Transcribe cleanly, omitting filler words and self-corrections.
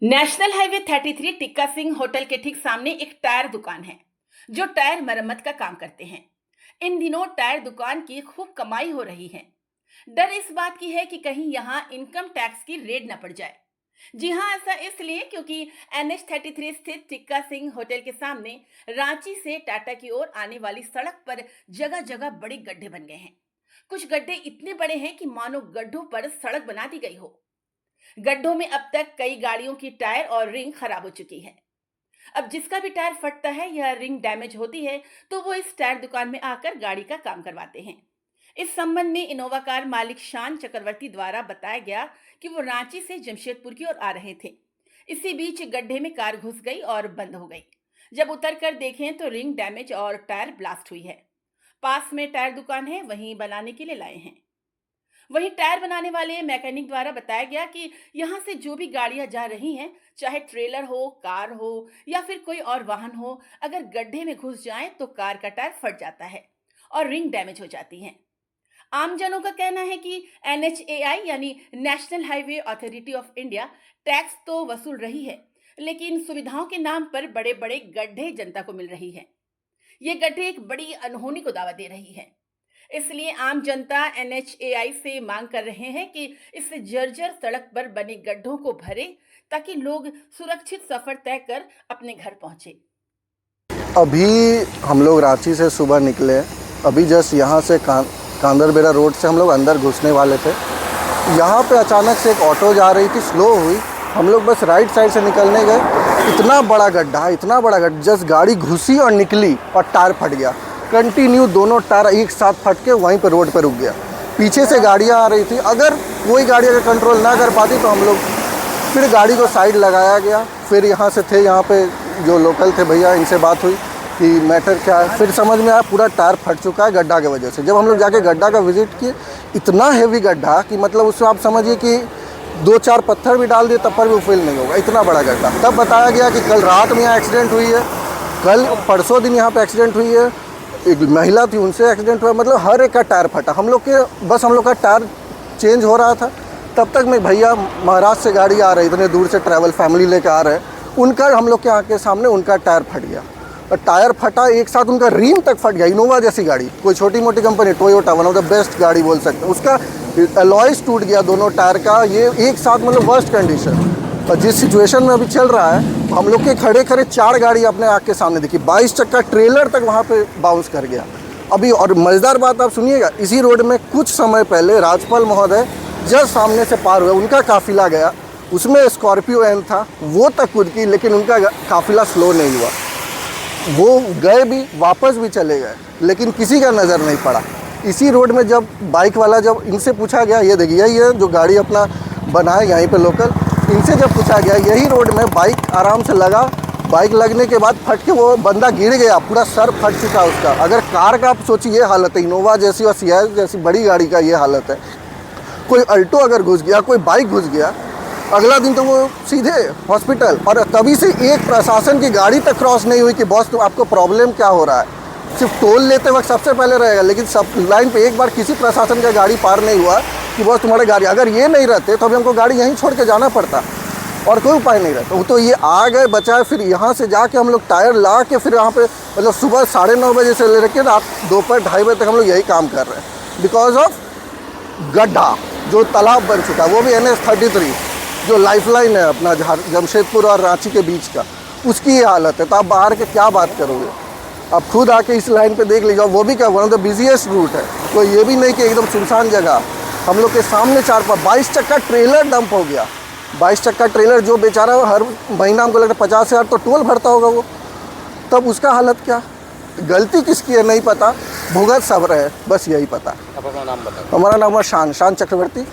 National highway 33 tikka Singh hotel के ठीक सामने एक टायर दुकान है जो टायर मरम्मत का काम करते हैं। इन दिनों टायर दुकान की खूब कमाई हो रही है। डर इस बात की है कि कहीं यहाँ इनकम टैक्स की रेड न पड़ जाए। जी हाँ, ऐसा इसलिए क्योंकि NH33 स्थित टिक्का सिंह होटल के सामने रांची से टाटा की ओर आने वाली सड़क पर जगह जगह बड़े गड्ढे बन गए हैं। कुछ गड्ढे इतने बड़े हैं कि मानो गड्ढों पर सड़क बना दी गई हो। गड्ढों में अब तक कई गाड़ियों की टायर और रिंग खराब हो चुकी है। अब जिसका भी टायर फटता है या रिंग डैमेज होती है तो वो इस टायर दुकान में आकर गाड़ी का काम करवाते हैं। इस संबंध में इनोवा कार मालिक शान चक्रवर्ती द्वारा बताया गया कि वो रांची से जमशेदपुर की ओर आ रहे थे। इसी बीच गड्ढे में कार घुस गई और बंद हो गई। जब उतर कर देखें तो रिंग डैमेज और टायर ब्लास्ट हुई है। पास में टायर दुकान है, वहीं बनाने के लिए लाए हैं। वहीं टायर बनाने वाले मैकेनिक द्वारा बताया गया कि यहां से जो भी गाड़ियां जा रही हैं, चाहे ट्रेलर हो, कार हो या फिर कोई और वाहन हो, अगर गड्ढे में घुस जाएं तो कार का टायर फट जाता है और रिंग डैमेज हो जाती है। आमजनों का कहना है कि NHAI यानी national highway authority of India tax तो वसूल रही है, लेकिन सुविधाओं के नाम पर बड़े बड़े गड्ढे जनता को मिल रही है। ये गड्ढे एक बड़ी अनहोनी को दावा दे रही है। इसलिए आम जनता NHAI से मांग कर रहे हैं कि इस जर्जर सड़क पर बने गड्ढों को भरे ताकि लोग सुरक्षित सफर तय कर अपने घर पहुंचे। अभी हम लोग रांची से सुबह निकले। अभी जस्ट यहाँ से कांदरबेड़ा रोड से हम लोग अंदर घुसने वाले थे। यहाँ पे अचानक से एक ऑटो जा रही थी, स्लो हुई। हम लोग बस राइट साइड से निकलने गए, इतना बड़ा गड्ढा, जस्ट गाड़ी घुसी और निकली और टायर फट गया। कंटिन्यू दोनों टायर एक साथ फट के वहीं पर रोड पर रुक गया। पीछे से गाड़ियाँ आ रही थी, अगर कोई गाड़ी अगर कंट्रोल ना कर पाती तो हम लोग फिर गाड़ी को साइड लगाया गया। फिर यहाँ से थे, यहाँ पे जो लोकल थे भैया, इनसे बात हुई कि मैटर क्या है। फिर समझ में आया पूरा टायर फट चुका है गड्ढा की वजह से। जब हम लोग जाके गड्ढा का विजिट किए, इतना हेवी गड्ढा कि मतलब उसमें आप समझिए कि 2-4 पत्थर भी डाल दिए तब पर भी वो फिल नहीं होगा, इतना बड़ा गड्ढा। तब बताया गया कि कल रात में यहाँ एक्सीडेंट हुई है, कल परसों दिन यहाँ पे एक्सीडेंट हुई है, एक महिला थी उनसे एक्सीडेंट हुआ। मतलब हर एक का टायर फटा। हम लोग का टायर चेंज हो रहा था, तब तक में भैया महाराष्ट्र से गाड़ी आ रही, इतने दूर से ट्रैवल फैमिली लेकर आ रहे हैं, उनका हम लोग के आँख के सामने उनका टायर फट गया। और टायर फटा एक साथ उनका रिम तक फट गया। इनोवा जैसी गाड़ी, कोई छोटी मोटी company, Toyota, one of the best गाड़ी बोल सकते हैं, उसका अलॉयज टूट गया दोनों टायर का। ये एक साथ मतलब वर्स्ट कंडीशन। और जिस सिचुएशन में अभी चल रहा है, हम लोग के खड़े 4 गाड़ी अपने आँख के सामने दिखी। 22 चक्का ट्रेलर तक वहाँ पे बाउंस कर गया अभी। और मज़ेदार बात आप सुनिएगा, इसी रोड में कुछ समय पहले राज्यपाल महोदय जस्ट सामने से पार हुए, उनका काफिला गया, उसमें स्कॉर्पियो एन था, वो तक कूद की, लेकिन उनका काफिला स्लो नहीं हुआ। वो गए भी, वापस भी चले गए, लेकिन किसी का नज़र नहीं पड़ा। इसी रोड में जब बाइक वाला, जब इनसे पूछा गया, ये देखिए यही है जो गाड़ी अपना बनाए यहीं पे लोकल, इनसे जब पूछा गया, यही रोड में बाइक आराम से लगा, बाइक लगने के बाद फट के वो बंदा गिर गया, पूरा सर फट चुका उसका। अगर कार का आप सोचिए ये हालत है, इनोवा जैसी और सियाज जैसी बड़ी गाड़ी का ये हालत है। कोई अल्टो अगर घुस गया, कोई बाइक घुस गया, अगला दिन तो वो सीधे हॉस्पिटल। और तभी से एक प्रशासन की गाड़ी तक क्रॉस नहीं हुई कि बॉस तो आपको प्रॉब्लम क्या हो रहा है। सिर्फ टोल लेते वक्त सबसे पहले रहेगा, लेकिन सब लाइन पे एक बार किसी प्रशासन का गाड़ी पार नहीं हुआ कि बॉस तुम्हारी गाड़ी। अगर ये नहीं रहते तो अभी हमको गाड़ी यहीं छोड़ के जाना पड़ता और कोई उपाय नहीं रहता। वो तो ये आ गए, बचाए। फिर यहाँ से जाके हम लोग टायर ला के फिर यहाँ पे मतलब सुबह 9:30 बजे से लेकर रात दोपहर 2:30 बजे तक हम लोग यही काम कर रहे हैं, बिकॉज ऑफ गड्ढा जो तालाब बन चुका है। वो भी NH33 जो लाइफलाइन है अपना जमशेदपुर और रांची के बीच का, उसकी ये हालत है। तो आप बाहर के क्या बात करोगे, आप खुद आके इस लाइन पे देख लीजिए। वो भी क्या, one of the busiest route है, तो ये भी नहीं कि एकदम सुनसान जगह। हम लोग के सामने 22 चक्का ट्रेलर डंप हो गया। 22 चक्का ट्रेलर जो बेचारा हर महीना हमको लगता है 50,000 तो टोल भरता होगा वो, तब उसका हालत क्या। गलती किसकी है नहीं पता, भुगत सब रहे, बस यही पता। अपना नाम बताओ। हमारा नाम है शान चक्रवर्ती।